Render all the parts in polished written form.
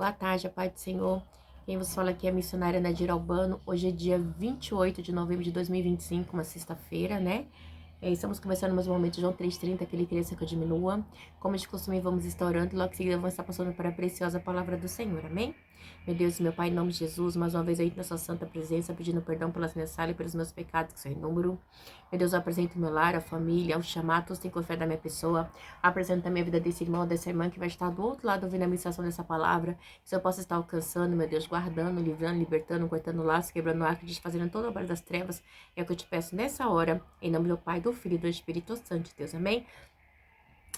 Boa tarde, a paz do Senhor. Quem vos fala aqui é a missionária Nadira Albano. Hoje é dia 28 de novembro de 2025, uma sexta-feira, né? Estamos começando mais um momento, João 3,30, que ele cresça que eu diminua. Como de costume, vamos estar orando e logo em seguida vamos estar passando para a preciosa palavra do Senhor, amém? Meu Deus e meu Pai, em nome de Jesus, mais uma vez eu entro na sua santa presença, pedindo perdão pelas minhas falhas e pelos meus pecados, que são em número. Meu Deus, eu apresento o meu lar, a família, os chamados, tem com fé da minha pessoa. Apresento a minha vida desse irmão, dessa irmã que vai estar do outro lado ouvindo a ministração dessa palavra. Que eu possa estar alcançando, meu Deus, guardando, livrando, libertando, cortando laço, quebrando arco, desfazendo toda a obra das trevas. É o que eu te peço nessa hora, em nome do Pai, do Filho e do Espírito Santo, Deus, amém?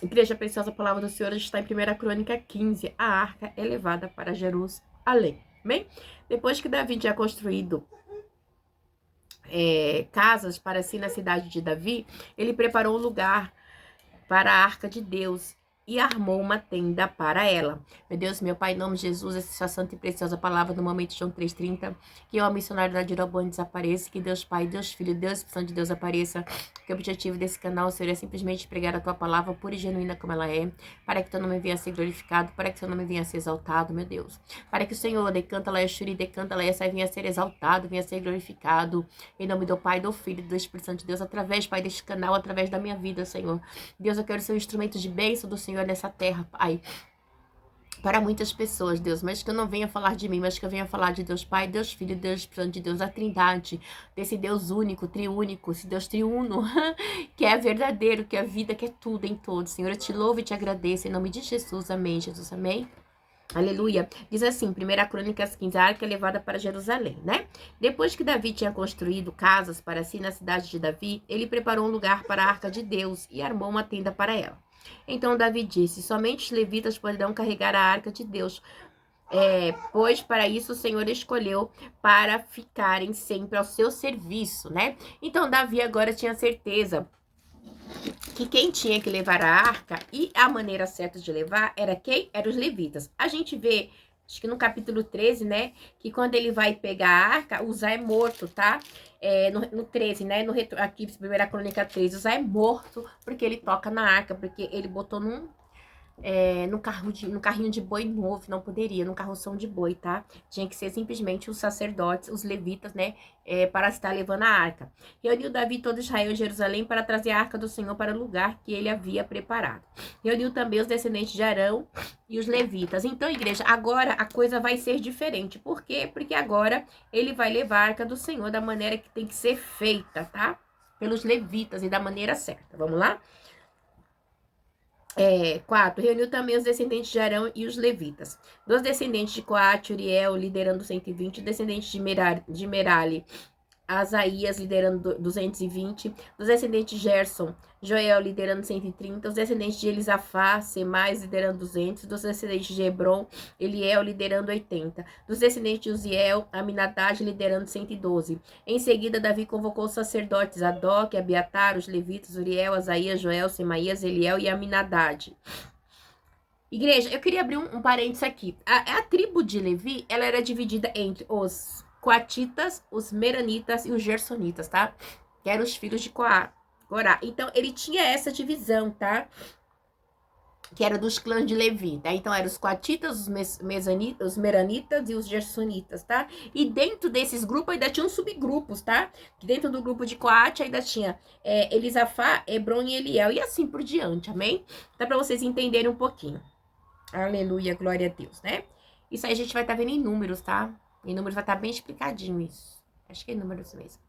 Igreja preciosa, a palavra do Senhor está em 1 Crônica 15, a arca é levada para Jerusalém, amém? Depois que Davi tinha construído casas para si na cidade de Davi, ele preparou um lugar para a arca de Deus e armou uma tenda para ela. Meu Deus, meu Pai, em nome de Jesus, essa santa e preciosa palavra no momento de João 3,30, que o missionário da Dirobone desapareça, que Deus Pai, Deus Filho, Deus Espírito de Deus apareça, que o objetivo desse canal seria simplesmente pregar a tua palavra pura e genuína como ela é, para que teu nome venha a ser glorificado, para que teu nome venha a ser exaltado, meu Deus, para que o Senhor, decanta lá, Shuri, decanta lá, essa venha a ser exaltado, venha a ser glorificado, em nome do Pai, do Filho e do Espírito Santo de Deus, através, Pai, deste canal, através da minha vida, Senhor. Deus, eu quero ser um instrumento de bênção do Senhor nessa terra, Pai. Para muitas pessoas, Deus, mas que eu não venha falar de mim, mas que eu venha falar de Deus Pai, Deus Filho, Deus Espírito de Deus, a Trindade, desse Deus único, triúnico, esse Deus triuno, que é verdadeiro, que é a vida, que é tudo em todo. Senhor, eu te louvo e te agradeço, em nome de Jesus, amém, Jesus, amém. Aleluia. Diz assim, 1 Crônicas 15, a arca é levada para Jerusalém, né? Depois que Davi tinha construído casas para si na cidade de Davi, ele preparou um lugar para a arca de Deus e armou uma tenda para ela. Então Davi disse, somente os levitas poderão carregar a arca de Deus, pois para isso o Senhor escolheu para ficarem sempre ao seu serviço, né? Então Davi agora tinha certeza que quem tinha que levar a arca e a maneira certa de levar era quem? Eram os levitas. A gente vê, acho que no capítulo 13, né? Que quando ele vai pegar a arca, Uzá é morto, tá? No 13, né? Aqui, 1 Crônica 13, Uzá é morto porque ele toca na arca, porque ele botou no carrinho de boi novo, não poderia, no carroção de boi, tá? Tinha que ser simplesmente os sacerdotes, os levitas, né? Para estar levando a arca. Reuniu Davi todo Israel em Jerusalém para trazer a arca do Senhor para o lugar que ele havia preparado. Reuniu também os descendentes de Arão e os levitas. Então, igreja, agora a coisa vai ser diferente. Por quê? Porque agora ele vai levar a arca do Senhor da maneira que tem que ser feita, tá? Pelos levitas e da maneira certa. Vamos lá? 4. Reuniu também os descendentes de Arão e os levitas. Dos descendentes de Coate, Uriel, liderando 120. Descendentes de Merali, Asaías, liderando 220. Dos descendentes de Gerson, Joel, liderando 130. Os descendentes de Elisafá, Semais, liderando 200. Dos descendentes de Hebron, Eliel, liderando 80. Dos descendentes de Uziel, Aminadad, liderando 112. Em seguida, Davi convocou os sacerdotes Adoc, Abiatar, os levitas, Uriel, Asaías, Joel, Semaías, Eliel e Aminadad. Igreja, eu queria abrir um parênteses aqui. A tribo de Levi, ela era dividida entre os coatitas, os meranitas e os gersonitas, tá? Que eram os filhos de Corá. Então, ele tinha essa divisão, tá? Que era dos clãs de Levi, tá? Então, eram os coatitas, os meranitas e os gersonitas, tá? E dentro desses grupos ainda tinham subgrupos, tá? Dentro do grupo de Coate ainda tinha Elisafá, Hebron e Eliel, e assim por diante, amém? Dá pra vocês entenderem um pouquinho. Aleluia, glória a Deus, né? Isso aí a gente vai estar vendo em números, tá? Em números vai estar bem explicadinho isso. Acho que é em números mesmo.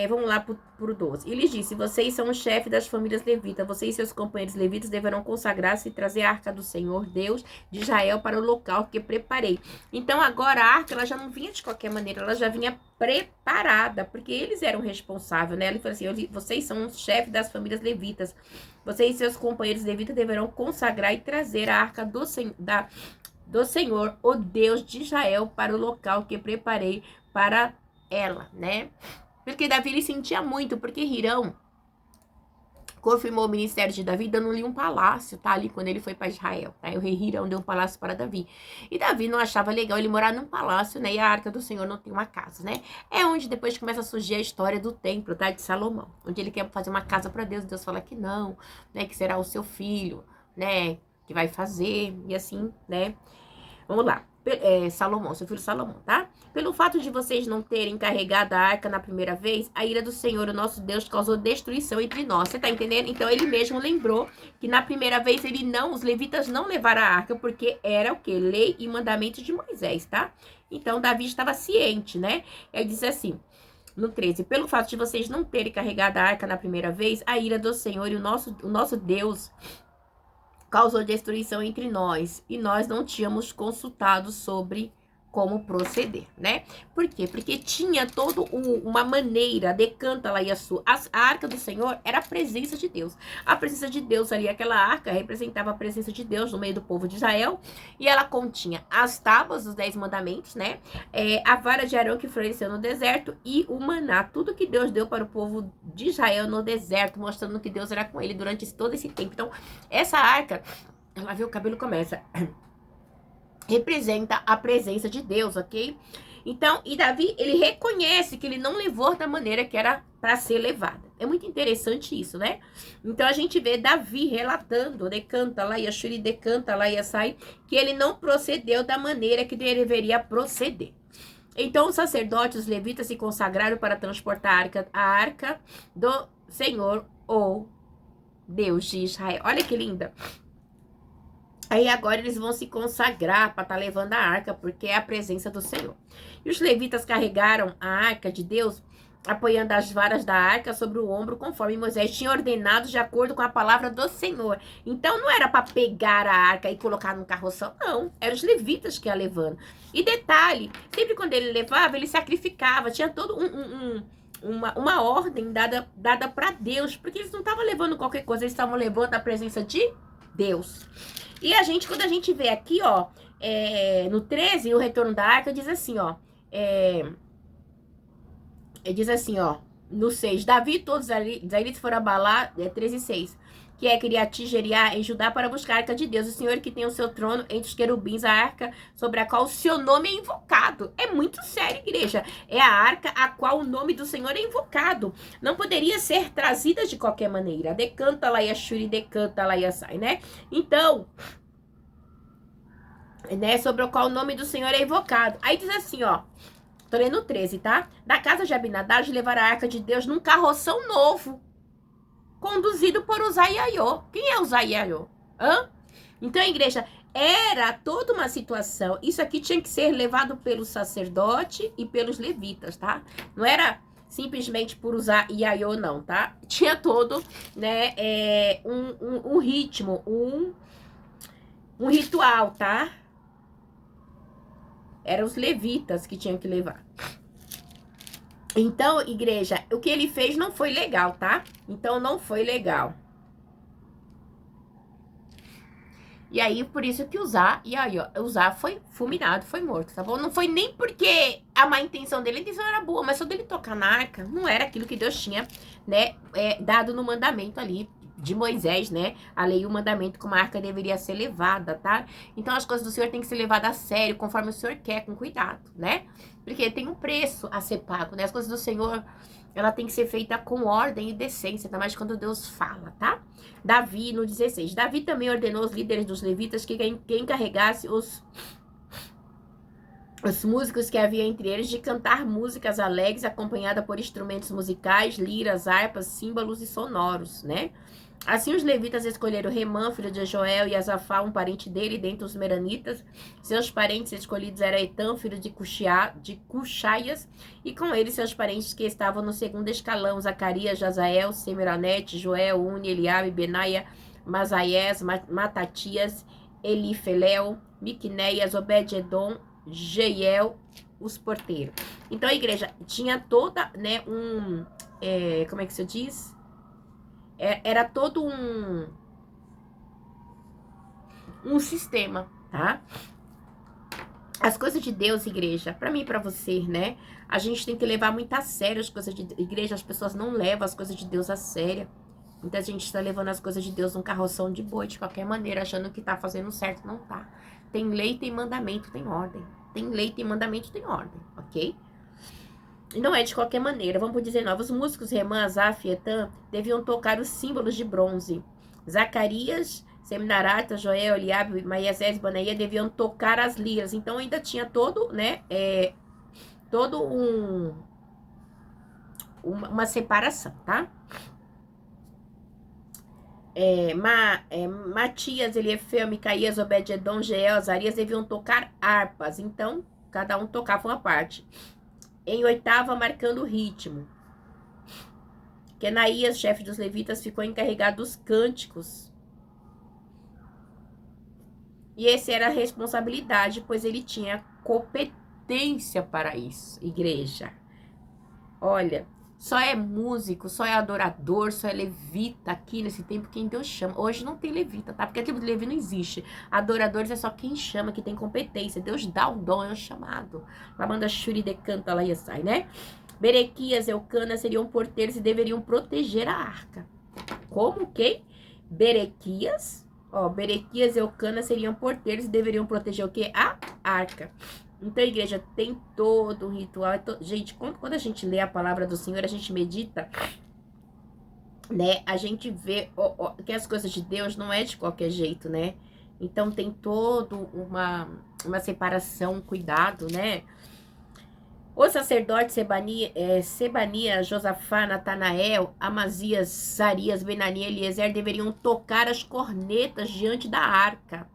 Vamos lá pro 12. Ele disse, vocês são o chefe das famílias levitas. Vocês e seus companheiros levitas deverão consagrar-se e trazer a arca do Senhor, Deus de Israel, para o local que preparei. Então, agora a arca, ela já não vinha de qualquer maneira. Ela já vinha preparada, porque eles eram responsáveis, né? Ele falou assim, vocês são os chefes das famílias levitas. Vocês e seus companheiros levitas deverão consagrar e trazer a arca do Senhor, o Deus de Israel, para o local que preparei para ela, né? Porque Davi ele sentia muito, porque Hirão confirmou o ministério de Davi dando-lhe um palácio, tá? Ali quando ele foi para Israel, tá? O rei Hirão deu um palácio para Davi. E Davi não achava legal ele morar num palácio, né? E a arca do Senhor não tem uma casa, né? É onde depois começa a surgir a história do templo, tá? De Salomão. Onde ele quer fazer uma casa para Deus. Deus fala que não, né? Que será o seu filho, né? que vai fazer, e assim, né? Vamos lá. Salomão, seu filho Salomão, tá? Pelo fato de vocês não terem carregado a arca na primeira vez, a ira do Senhor, o nosso Deus, causou destruição entre nós. Você tá entendendo? Então ele mesmo lembrou que na primeira vez os levitas não levaram a arca, porque era o quê? Lei e mandamento de Moisés, tá? Então Davi estava ciente, né? Ele diz assim, no 13, pelo fato de vocês não terem carregado a arca na primeira vez, a ira do Senhor e o nosso Deus causou destruição entre nós, e nós não tínhamos consultado sobre como proceder, né? Por quê? Porque tinha toda uma maneira, decanta lá, a arca do Senhor era a presença de Deus. A presença de Deus ali, aquela arca representava a presença de Deus no meio do povo de Israel, e ela continha as tábuas dos 10 mandamentos, né? A vara de Arão que floresceu no deserto e o maná, tudo que Deus deu para o povo de Israel no deserto, mostrando que Deus era com ele durante todo esse tempo. Então, essa arca, ela vê o cabelo começa... representa a presença de Deus, ok? Então, e Davi, ele reconhece que ele não levou da maneira que era para ser levada. É muito interessante isso, né? Então, a gente vê Davi relatando, decanta lá, Yashuri decanta lá, Yasai, que ele não procedeu da maneira que deveria proceder. Então, os sacerdotes, os levitas, se consagraram para transportar a arca do Senhor, ou Deus de Israel. Olha que linda! Aí agora eles vão se consagrar para estar levando a arca, porque é a presença do Senhor. E os levitas carregaram a arca de Deus, apoiando as varas da arca sobre o ombro, conforme Moisés tinha ordenado, de acordo com a palavra do Senhor. Então não era para pegar a arca e colocar num carroção, não. Eram os levitas que ia levando. E detalhe, sempre quando ele levava, ele sacrificava. Tinha todo uma ordem dada para Deus, porque eles não estavam levando qualquer coisa, eles estavam levando a presença de Deus. E quando a gente vê aqui, ó, no 13, o retorno da arca, diz assim, ó, diz assim, ó, no 6, Davi e todos os israelitas foram abalar, 13:6, que é Kiriat Jeriá em Judá, para buscar a arca de Deus, o Senhor que tem o seu trono entre os querubins, a arca sobre a qual o seu nome é invocado. É muito sério, igreja. É a arca a qual o nome do Senhor é invocado. Não poderia ser trazida de qualquer maneira. Decanta lá Yashuri, decanta lá Yasai, né? Então, né, sobre o qual o nome do Senhor é invocado. Aí diz assim, ó, tô lendo o 13, tá? Da casa de Abinadab levaram a arca de Deus num carroção novo, conduzido por Uzaiaiô. Quem é Uzaiaiô? Então, a igreja, era toda uma situação. Isso aqui tinha que ser levado pelo sacerdote e pelos levitas, tá? Não era simplesmente por usar Iaiô, não, tá? Tinha todo, né, um ritmo, um ritual, tá? Eram os levitas que tinham que levar. Então, igreja, o que ele fez não foi legal, tá? Então, não foi legal. E aí, por isso que Uzá foi fulminado, foi morto, tá bom? Não foi nem porque a má intenção dele, a intenção era boa, mas só dele tocar na arca, não era aquilo que Deus tinha, né, dado no mandamento ali de Moisés, né? A lei e o mandamento como a arca deveria ser levada, tá? Então, as coisas do Senhor têm que ser levadas a sério, conforme o Senhor quer, com cuidado, né? Porque tem um preço a ser pago, né? As coisas do Senhor, ela tem que ser feita com ordem e decência, ainda mais quando Deus fala, tá? Davi, no 16. Davi também ordenou os líderes dos levitas que quem encarregasse os músicos que havia entre eles de cantar músicas alegres, acompanhada por instrumentos musicais, liras, harpas, símbolos e sonoros, né? Assim os levitas escolheram Remã, filho de Joel, e Azafá, um parente dele, dentre os meranitas. Seus parentes escolhidos eram Etã, filho de Cuxaias, e com ele seus parentes que estavam no segundo escalão, Zacarias, Jazael, Semiranete, Joel, Uni, Eliabe, Benaia, Masaias, Matatias, Elifelel, Miqunéias, Obed-edom, Jeiel, os porteiros. Então a igreja tinha toda, né, como é que se diz? Era todo um sistema, tá? As coisas de Deus, igreja, pra mim e pra você, né? A gente tem que levar muito a sério as coisas de igreja. As pessoas não levam as coisas de Deus a sério. Muita gente está levando as coisas de Deus num carroção de boi, de qualquer maneira, achando que tá fazendo certo. Não tá. Tem lei, tem mandamento, tem ordem. Tem lei, tem mandamento, tem ordem, ok? Não é de qualquer maneira. Vamos por 19. Os músicos Remã, Asaf e Etã deviam tocar os símbolos de bronze. Zacarias Seminarata, Joel, Eliabe, Maiasés, Banaia deviam tocar as liras. Então ainda tinha todo, né, todo uma separação, tá? Matias, Eliefeu, Micaías, Obed-edom, Jeel, Azarias deviam tocar harpas. Então, cada um tocava uma parte. Em oitava, marcando o ritmo. Kenaías, chefe dos levitas, ficou encarregado dos cânticos. E essa era a responsabilidade, pois ele tinha competência para isso, igreja. Olha, só é músico, só é adorador, só é levita aqui nesse tempo quem Deus chama. Hoje não tem levita, tá? Porque a tribo de Levi não existe. Adoradores é só quem chama, que tem competência. Deus dá o dom, é o chamado. Lamanda Shuri decanta lá e sai, né? Berequias e Eucana seriam porteiros e deveriam proteger a arca. Como quem? Berequias, Berequias e Eucana seriam porteiros e deveriam proteger o quê? A arca. Então, a igreja tem todo um ritual. Gente, quando a gente lê a palavra do Senhor, a gente medita, né? A gente vê que as coisas de Deus não é de qualquer jeito, né? Então, tem toda uma separação, um cuidado, né? Os sacerdotes Sebania, Josafá, Natanael, Amazias, Sarias, Benania e Eliezer deveriam tocar as cornetas diante da arca.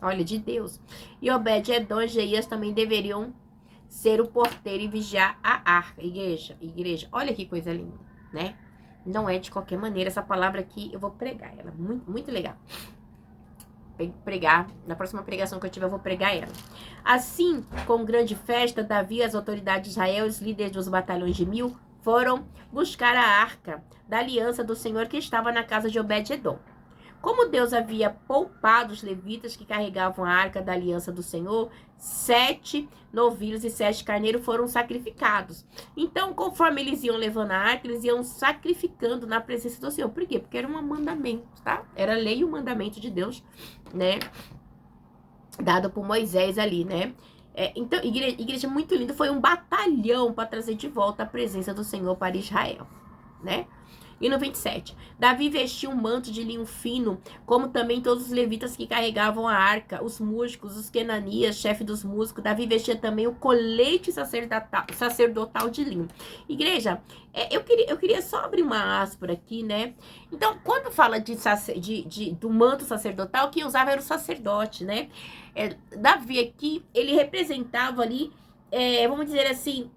Olha, de Deus. E Obed-edom e Jeias também deveriam ser o porteiro e vigiar a arca. Igreja. Olha que coisa linda, né? Não é de qualquer maneira. Essa palavra aqui, eu vou pregar ela. Muito, muito legal. Pregar. Na próxima pregação que eu tiver, eu vou pregar ela. Assim, com grande festa, Davi, as autoridades de Israel, os líderes dos batalhões de 1000, foram buscar a arca da aliança do Senhor que estava na casa de Obed-edom. Como Deus havia poupado os levitas que carregavam a arca da aliança do Senhor, 7 novilhos e 7 carneiros foram sacrificados. Então, conforme eles iam levando a arca, eles iam sacrificando na presença do Senhor. Por quê? Porque era um mandamento, tá? Era a lei e o mandamento de Deus, né? Dado por Moisés ali, né? Então, igreja muito linda. Foi um batalhão para trazer de volta a presença do Senhor para Israel, né? E no 27, Davi vestiu um manto de linho fino, como também todos os levitas que carregavam a arca, os músicos, os quenanias, chefe dos músicos. Davi vestia também o colete sacerdotal de linho. Igreja, eu queria só abrir uma aspa aqui, né? Então, quando fala do manto sacerdotal, quem usava era o sacerdote, né? Davi aqui, ele representava ali, vamos dizer assim,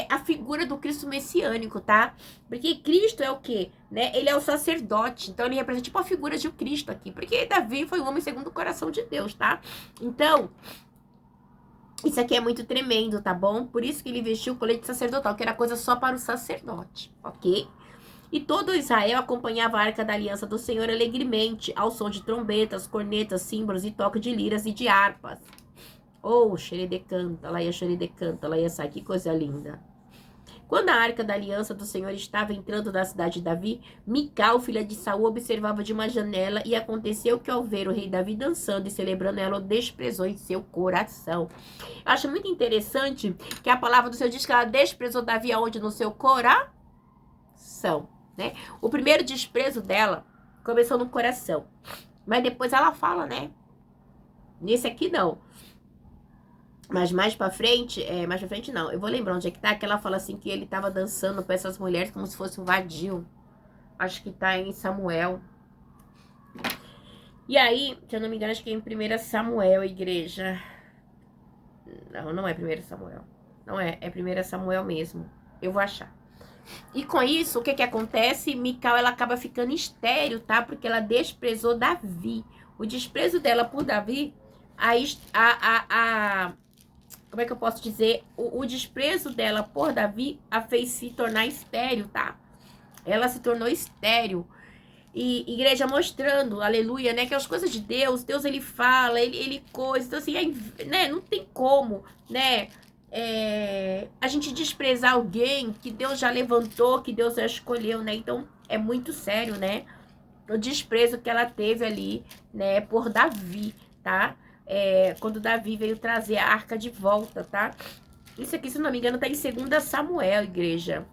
a figura do Cristo messiânico, tá? Porque Cristo é o quê? Né? Ele é o sacerdote, então ele representa tipo a figura de Cristo aqui, porque Davi foi um homem segundo o coração de Deus, tá? Então, isso aqui é muito tremendo, tá bom? Por isso que ele vestiu o colete sacerdotal, que era coisa só para o sacerdote, ok? E todo Israel acompanhava a arca da aliança do Senhor alegremente, ao som de trombetas, cornetas, símbolos e toque de liras e de harpas. Oh, xeredecanta, lá ia xeredecanta, lá ia sair, que coisa linda. Quando a arca da aliança do Senhor estava entrando na cidade de Davi, Mical, filha de Saul, observava de uma janela e aconteceu que ao ver o rei Davi dançando e celebrando, ela o desprezou em seu coração. Eu acho muito interessante que a palavra do Senhor diz que ela desprezou Davi aonde? No seu coração, né? O primeiro desprezo dela começou no coração, mas depois ela fala, né? Nesse aqui não. Mas mais pra frente não, eu vou lembrar onde é que tá, que ela fala assim que ele tava dançando pra essas mulheres como se fosse um vadio. Acho que tá em Samuel. E aí, se eu não me engano, acho que é em 1 Samuel, igreja. Não é 1 Samuel. Não é 1 Samuel mesmo. Eu vou achar. E com isso, o que acontece? Mical, ela acaba ficando estéril, tá? Porque ela desprezou Davi. O desprezo dela por Davi, como é que eu posso dizer? O desprezo dela por Davi a fez se tornar estéril, tá? Ela se tornou estéril. E igreja mostrando, aleluia, né? Que as coisas de Deus ele fala, ele coisa. Então, assim, né? Não tem como, né? A gente desprezar alguém que Deus já levantou, que Deus já escolheu, né? Então, é muito sério, né? O desprezo que ela teve ali, né? Por Davi, tá? Quando Davi veio trazer a arca de volta, tá? Isso aqui, se não me engano, tá em 2 Samuel, igreja.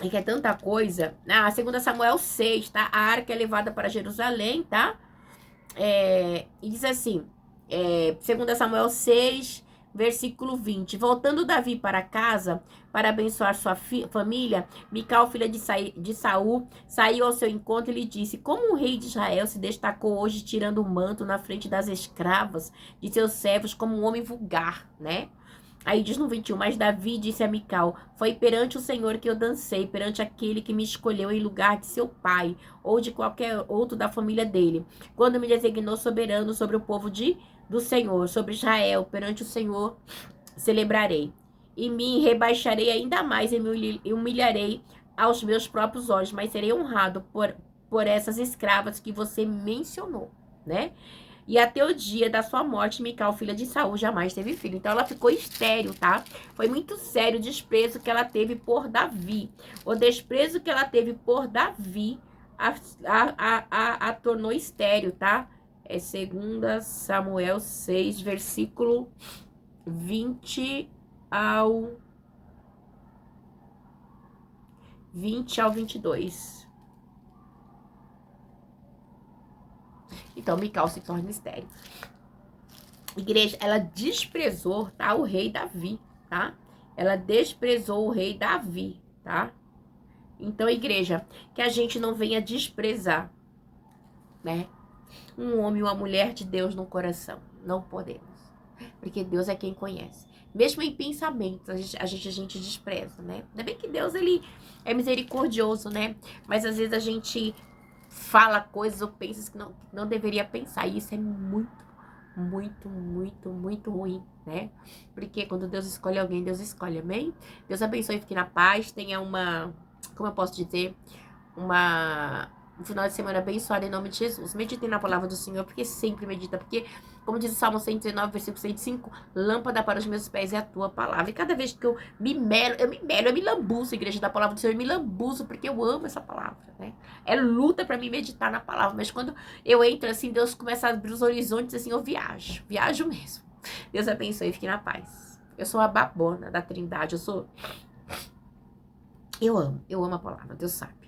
E que é tanta coisa. Ah, 2 Samuel 6, tá? A arca é levada para Jerusalém, tá? E diz assim, 2 Samuel 6, versículo 20. Voltando Davi para casa, para abençoar sua família, Mical, filha de Saul, saiu ao seu encontro e lhe disse: como o rei de Israel se destacou hoje tirando o manto na frente das escravas de seus servos como um homem vulgar, né? Aí diz no 21, mas Davi disse a Mical: foi perante o Senhor que eu dancei, perante aquele que me escolheu em lugar de seu pai, ou de qualquer outro da família dele, quando me designou soberano sobre o povo do Senhor, sobre Israel, perante o Senhor celebrarei. E me rebaixarei ainda mais e me humilharei aos meus próprios olhos, mas serei honrado por essas escravas que você mencionou, né? E até o dia da sua morte, Mical, filha de Saul, jamais teve filho. Então ela ficou estéril, tá? Foi muito sério o desprezo que ela teve por Davi. O desprezo que ela teve por Davi a tornou estéril, tá? É 2 Samuel 6, versículo 20 ao 22. Então, Mical se torna estéril. Igreja, ela desprezou, tá? O rei Davi, tá? Ela desprezou o rei Davi, tá? Então, igreja, que a gente não venha desprezar, né? Um homem e uma mulher de Deus no coração. Não podemos. Porque Deus é quem conhece. Mesmo em pensamentos, a gente despreza, né? Ainda bem que Deus, ele é misericordioso, né? Mas às vezes a gente fala coisas ou pensa que não deveria pensar. E isso é muito ruim, né? Porque quando Deus escolhe alguém, Deus escolhe, amém? Deus abençoe e fique na paz. Tenha como eu posso dizer, um final de semana abençoado em nome de Jesus. Meditem na palavra do Senhor, porque sempre medita. Porque, como diz o Salmo 119, versículo 105, lâmpada para os meus pés é a tua palavra. E cada vez que eu me lambuzo, igreja da palavra do Senhor, eu me lambuzo, porque eu amo essa palavra, né? É luta para mim meditar na palavra. Mas quando eu entro assim, Deus começa a abrir os horizontes, assim, eu viajo mesmo. Deus abençoe e fique na paz. Eu sou a babona da Trindade, eu amo a palavra, Deus sabe.